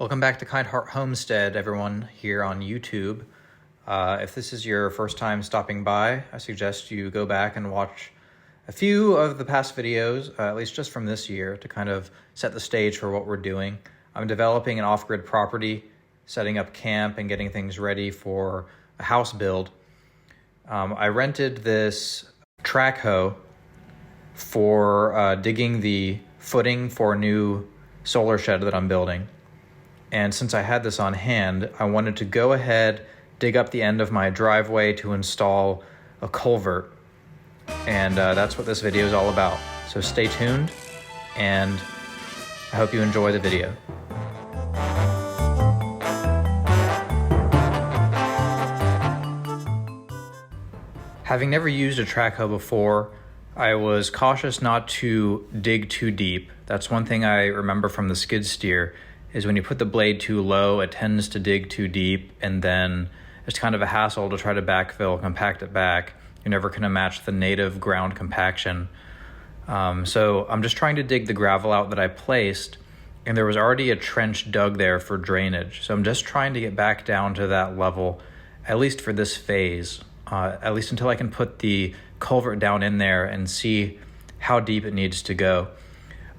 Welcome back to Kind Heart Homestead, everyone here on YouTube. If this is your first time stopping by, I suggest you go back and watch a few of the past videos, at least just from this year, to kind of set the stage for what we're doing. I'm developing an off-grid property, setting up camp and getting things ready for a house build. I rented this track hoe for digging the footing for a new solar shed that I'm building. And since I had this on hand, I wanted to go ahead, dig up the end of my driveway to install a culvert. And that's what this video is all about. So stay tuned, and I hope you enjoy the video. Having never used a track hoe before, I was cautious not to dig too deep. That's one thing I remember from the skid steer, is when you put the blade too low, it tends to dig too deep, and then it's kind of a hassle to try to backfill, compact it back. You're never gonna match the native ground compaction. So I'm just trying to dig the gravel out that I placed, and there was already a trench dug there for drainage. So I'm just trying to get back down to that level, at least for this phase, at least until I can put the culvert down in there and see how deep it needs to go.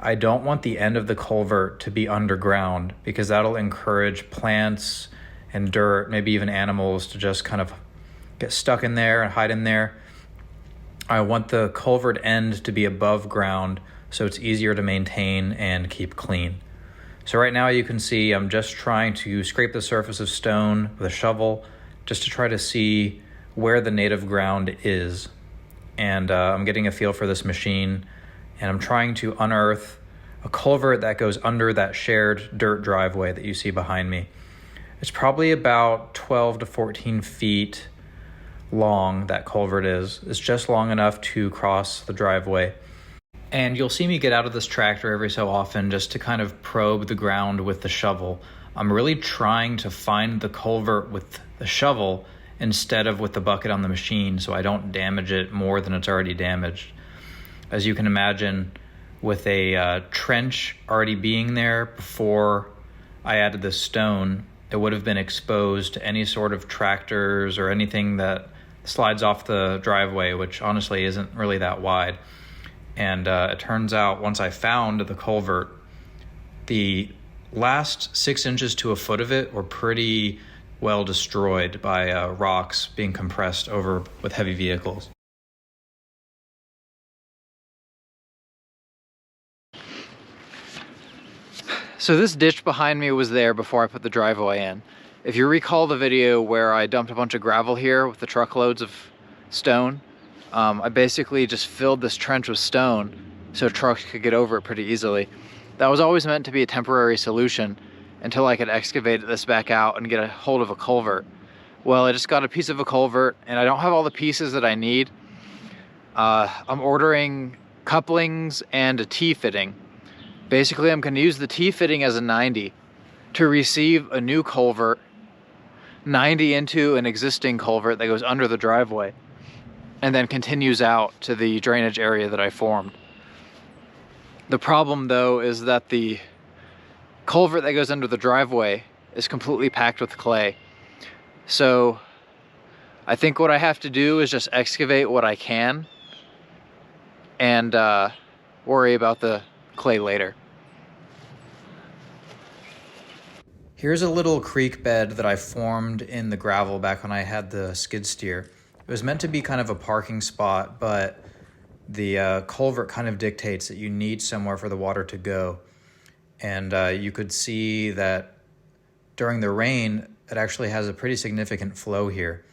I don't want the end of the culvert to be underground, because that'll encourage plants and dirt, maybe even animals, to just kind of get stuck in there and hide in there. I want the culvert end to be above ground so it's easier to maintain and keep clean. So right now you can see I'm just trying to scrape the surface of stone with a shovel just to try to see where the native ground is. And I'm getting a feel for this machine, and I'm trying to unearth a culvert that goes under that shared dirt driveway that you see behind me. It's probably about 12 to 14 feet long, that culvert is. It's just long enough to cross the driveway. And you'll see me get out of this tractor every so often just to kind of probe the ground with the shovel. I'm really trying to find the culvert with the shovel instead of with the bucket on the machine, so I don't damage it more than it's already damaged. As you can imagine, with a trench already being there before I added the stone, it would have been exposed to any sort of tractors or anything that slides off the driveway, which honestly isn't really that wide. And it turns out once I found the culvert, the last 6 inches to a foot of it were pretty well destroyed by rocks being compressed over with heavy vehicles. So this ditch behind me was there before I put the driveway in. If you recall the video where I dumped a bunch of gravel here with the truckloads of stone, I basically just filled this trench with stone so trucks could get over it pretty easily. That was always meant to be a temporary solution until I could excavate this back out and get a hold of a culvert. Well, I just got a piece of a culvert, and I don't have all the pieces that I need. I'm ordering couplings and a T-fitting. Basically, I'm going to use the T-fitting as a 90 to receive a new culvert, 90 into an existing culvert that goes under the driveway, and then continues out to the drainage area that I formed. The problem, though, is that the culvert that goes under the driveway is completely packed with clay. So I think what I have to do is just excavate what I can and worry about the clay later. Here's a little creek bed that I formed in the gravel back when I had the skid steer. It was meant to be kind of a parking spot, but the culvert kind of dictates that you need somewhere for the water to go. And you could see that during the rain, it actually has a pretty significant flow here.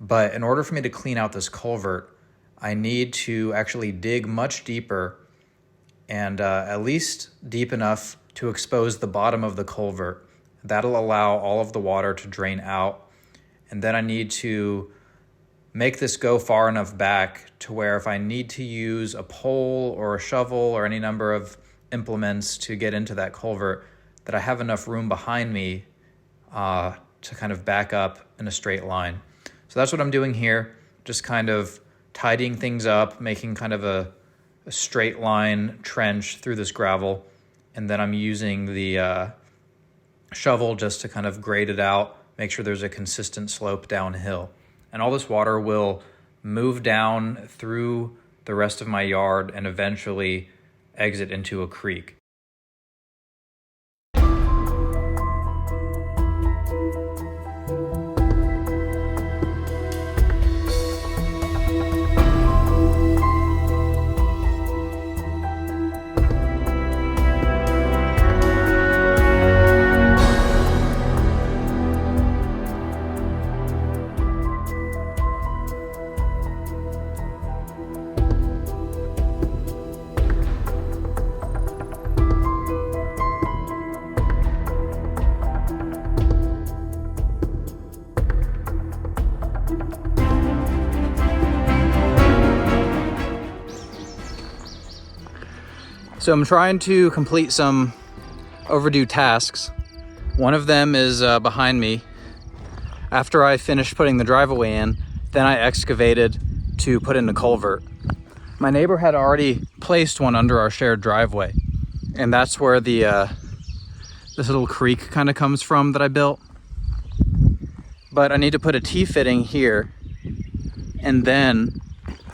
But in order for me to clean out this culvert, I need to actually dig much deeper, and at least deep enough to expose the bottom of the culvert. That'll allow all of the water to drain out. And then I need to make this go far enough back to where if I need to use a pole or a shovel or any number of implements to get into that culvert, that I have enough room behind me to kind of back up in a straight line. So that's what I'm doing here, just kind of tidying things up, making kind of a straight line trench through this gravel. And then I'm using the shovel just to kind of grade it out, make sure there's a consistent slope downhill. And all this water will move down through the rest of my yard and eventually exit into a creek. So I'm trying to complete some overdue tasks. One of them is behind me. After I finished putting the driveway in, then I excavated to put in the culvert. My neighbor had already placed one under our shared driveway, and that's where the this little creek kind of comes from that I built. But I need to put a T-fitting here and then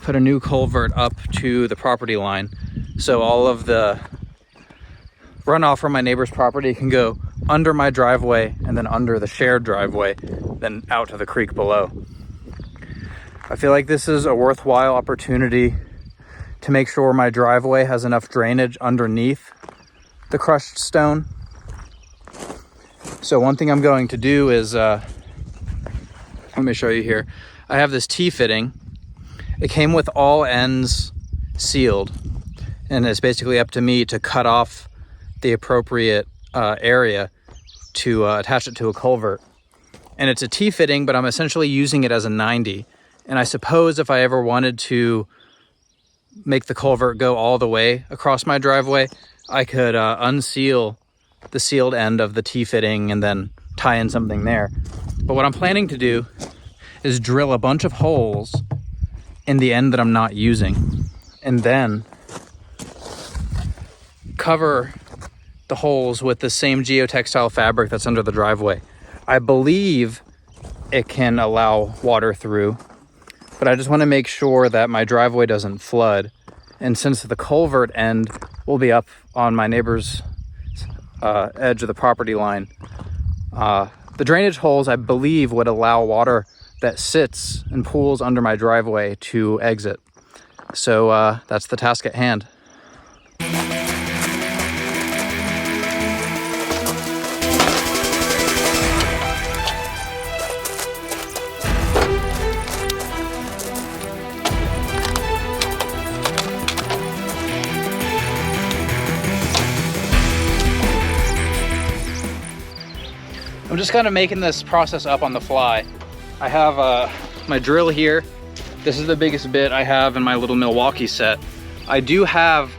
put a new culvert up to the property line, so all of the runoff from my neighbor's property can go under my driveway and then under the shared driveway, then out to the creek below. I feel like this is a worthwhile opportunity to make sure my driveway has enough drainage underneath the crushed stone. So one thing I'm going to do is, let me show you here. I have this T-fitting. It came with all ends sealed, and it's basically up to me to cut off the appropriate area to attach it to a culvert. And it's a T-fitting, but I'm essentially using it as a 90. And I suppose if I ever wanted to make the culvert go all the way across my driveway, I could unseal the sealed end of the T-fitting and then tie in something there. But what I'm planning to do is drill a bunch of holes in the end that I'm not using, and then cover the holes with the same geotextile fabric that's under the driveway. I believe it can allow water through, but I just want to make sure that my driveway doesn't flood. And since the culvert end will be up on my neighbor's edge of the property line, the drainage holes, I believe, would allow water that sits and pools under my driveway to exit. So that's the task at hand. I'm just kind of making this process up on the fly. I have my drill here. This is the biggest bit I have in my little Milwaukee set. I do have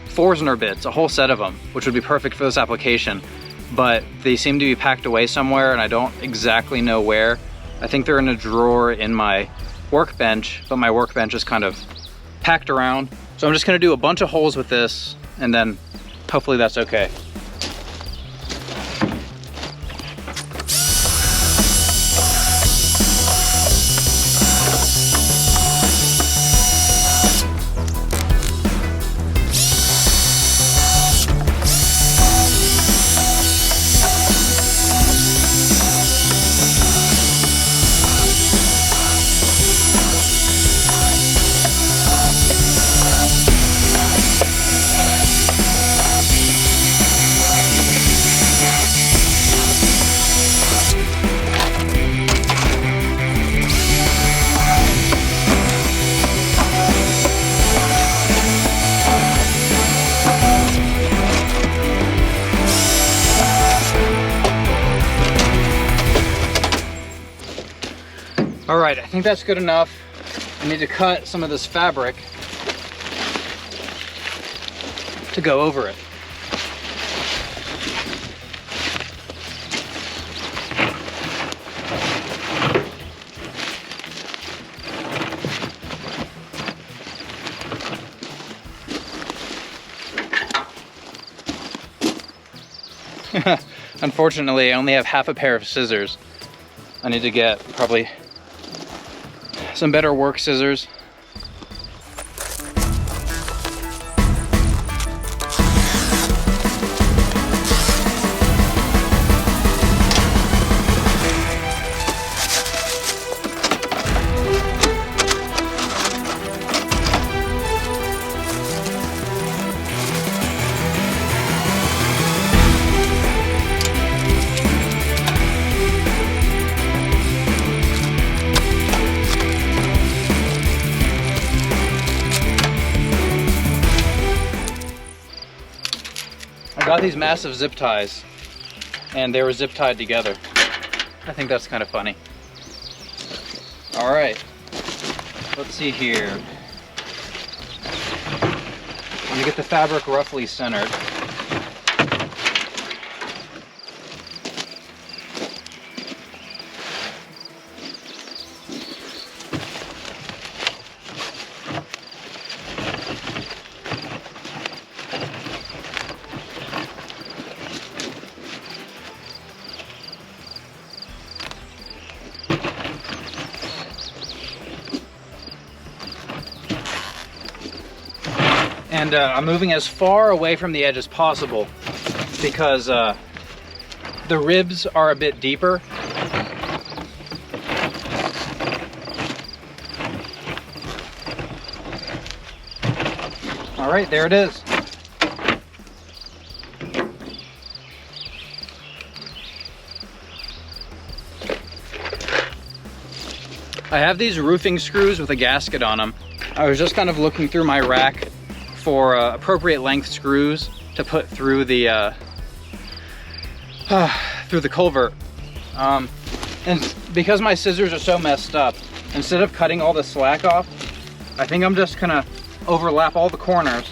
Forstner bits, a whole set of them, which would be perfect for this application, but they seem to be packed away somewhere and I don't exactly know where. I think they're in a drawer in my workbench, but my workbench is kind of packed around. So I'm just gonna do a bunch of holes with this, and then hopefully that's okay. All right, I think that's good enough. I need to cut some of this fabric to go over it. Unfortunately, I only have half a pair of scissors. I need to get probably some better work scissors. I got these massive zip ties, and they were zip tied together. I think that's kind of funny. All right, let's see here. I'm gonna get the fabric roughly centered. And I'm moving as far away from the edge as possible because the ribs are a bit deeper. All right, there it is. I have these roofing screws with a gasket on them. I was just kind of looking through my rack for appropriate length screws to put through the culvert. And because my scissors are so messed up, instead of cutting all the slack off, I think I'm just gonna overlap all the corners,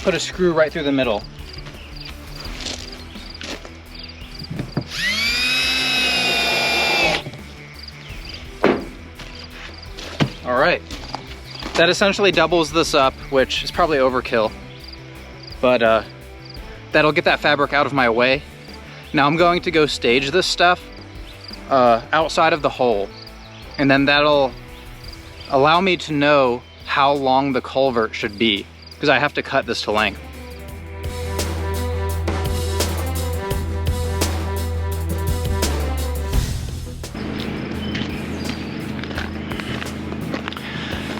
put a screw right through the middle. All right. That essentially doubles this up, which is probably overkill, but that'll get that fabric out of my way. Now I'm going to go stage this stuff outside of the hole, and then that'll allow me to know how long the culvert should be, because I have to cut this to length.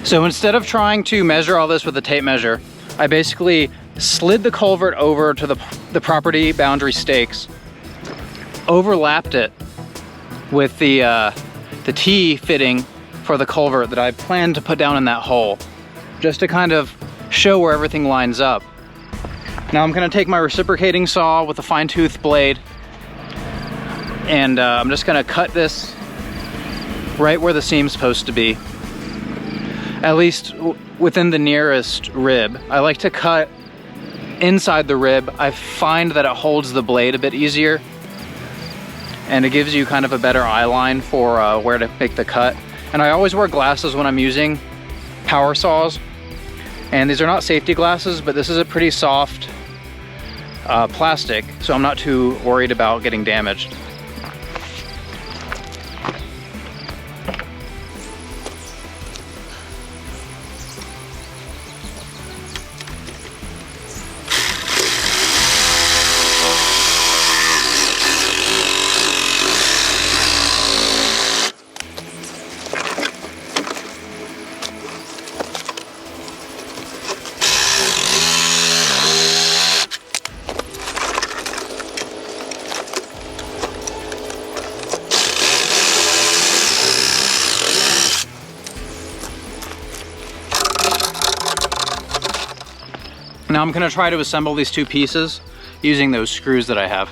So instead of trying to measure all this with a tape measure, I basically slid the culvert over to the property boundary stakes, overlapped it with the T fitting for the culvert that I planned to put down in that hole, just to kind of show where everything lines up. Now I'm gonna take my reciprocating saw with a fine-tooth blade, and I'm just gonna cut this right where the seam's supposed to be. At least within the nearest rib. I like to cut inside the rib. I find that it holds the blade a bit easier, and it gives you kind of a better eye line for where to make the cut. And I always wear glasses when I'm using power saws, and these are not safety glasses, but this is a pretty soft plastic, so I'm not too worried about getting damaged. Now I'm gonna try to assemble these two pieces using those screws that I have.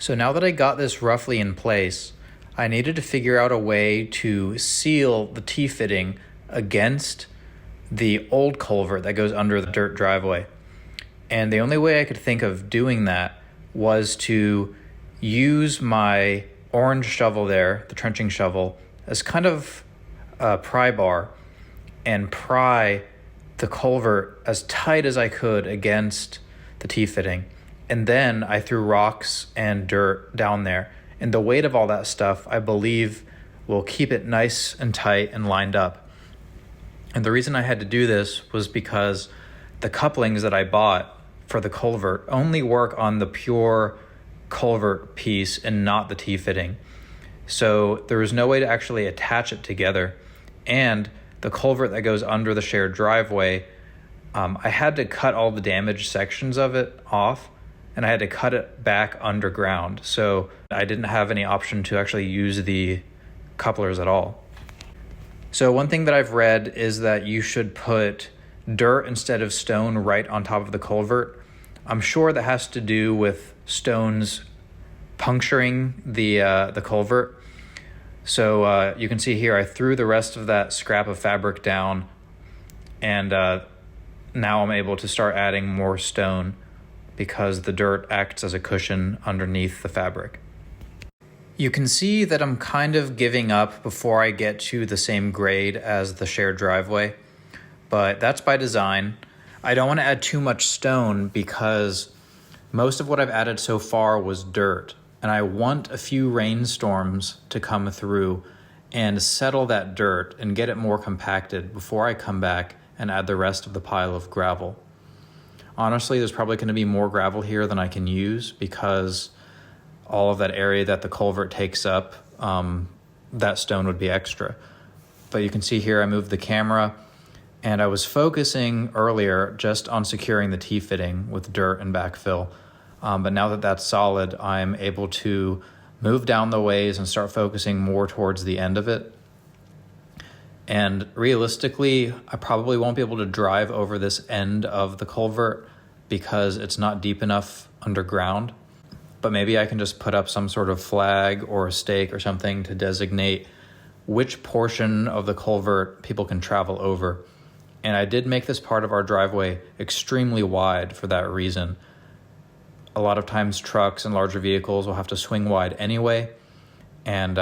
So now that I got this roughly in place, I needed to figure out a way to seal the T-fitting against the old culvert that goes under the dirt driveway. And the only way I could think of doing that was to use my orange shovel there, the trenching shovel, as kind of a pry bar and pry the culvert as tight as I could against the T-fitting. And then I threw rocks and dirt down there. And the weight of all that stuff, I believe, will keep it nice and tight and lined up. And the reason I had to do this was because the couplings that I bought for the culvert only work on the pure culvert piece and not the T-fitting. So there was no way to actually attach it together. And the culvert that goes under the shared driveway, I had to cut all the damaged sections of it off, and I had to cut it back underground. So I didn't have any option to actually use the couplers at all. So one thing that I've read is that you should put dirt instead of stone right on top of the culvert. I'm sure that has to do with stones puncturing the culvert. So you can see here, I threw the rest of that scrap of fabric down, and now I'm able to start adding more stone because the dirt acts as a cushion underneath the fabric. You can see that I'm kind of giving up before I get to the same grade as the shared driveway, but that's by design. I don't want to add too much stone because most of what I've added so far was dirt, and I want a few rainstorms to come through and settle that dirt and get it more compacted before I come back and add the rest of the pile of gravel. Honestly, there's probably going to be more gravel here than I can use because all of that area that the culvert takes up, that stone would be extra. But you can see here I moved the camera, and I was focusing earlier just on securing the T-fitting with dirt and backfill. But now that that's solid, I'm able to move down the ways and start focusing more towards the end of it. And realistically, I probably won't be able to drive over this end of the culvert because it's not deep enough underground. But maybe I can just put up some sort of flag or a stake or something to designate which portion of the culvert people can travel over. And I did make this part of our driveway extremely wide for that reason. A lot of times trucks and larger vehicles will have to swing wide anyway, and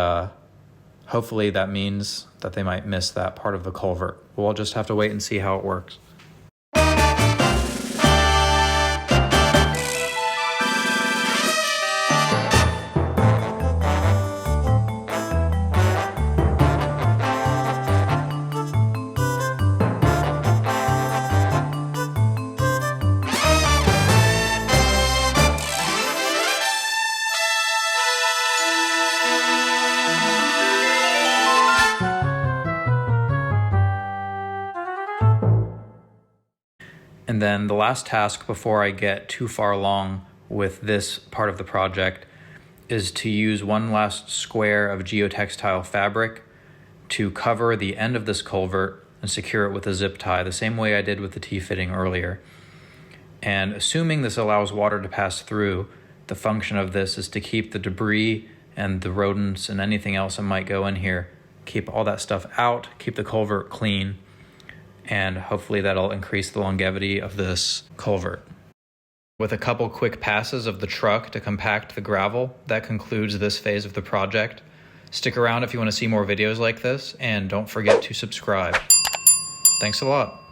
hopefully that means that they might miss that part of the culvert. We'll just have to wait and see how it works. And then the last task before I get too far along with this part of the project is to use one last square of geotextile fabric to cover the end of this culvert and secure it with a zip tie, the same way I did with the T-fitting earlier. And assuming this allows water to pass through, the function of this is to keep the debris and the rodents and anything else that might go in here, keep all that stuff out, keep the culvert clean, and hopefully that'll increase the longevity of this culvert. With a couple quick passes of the truck to compact the gravel, that concludes this phase of the project. Stick around if you want to see more videos like this, and don't forget to subscribe. Thanks a lot.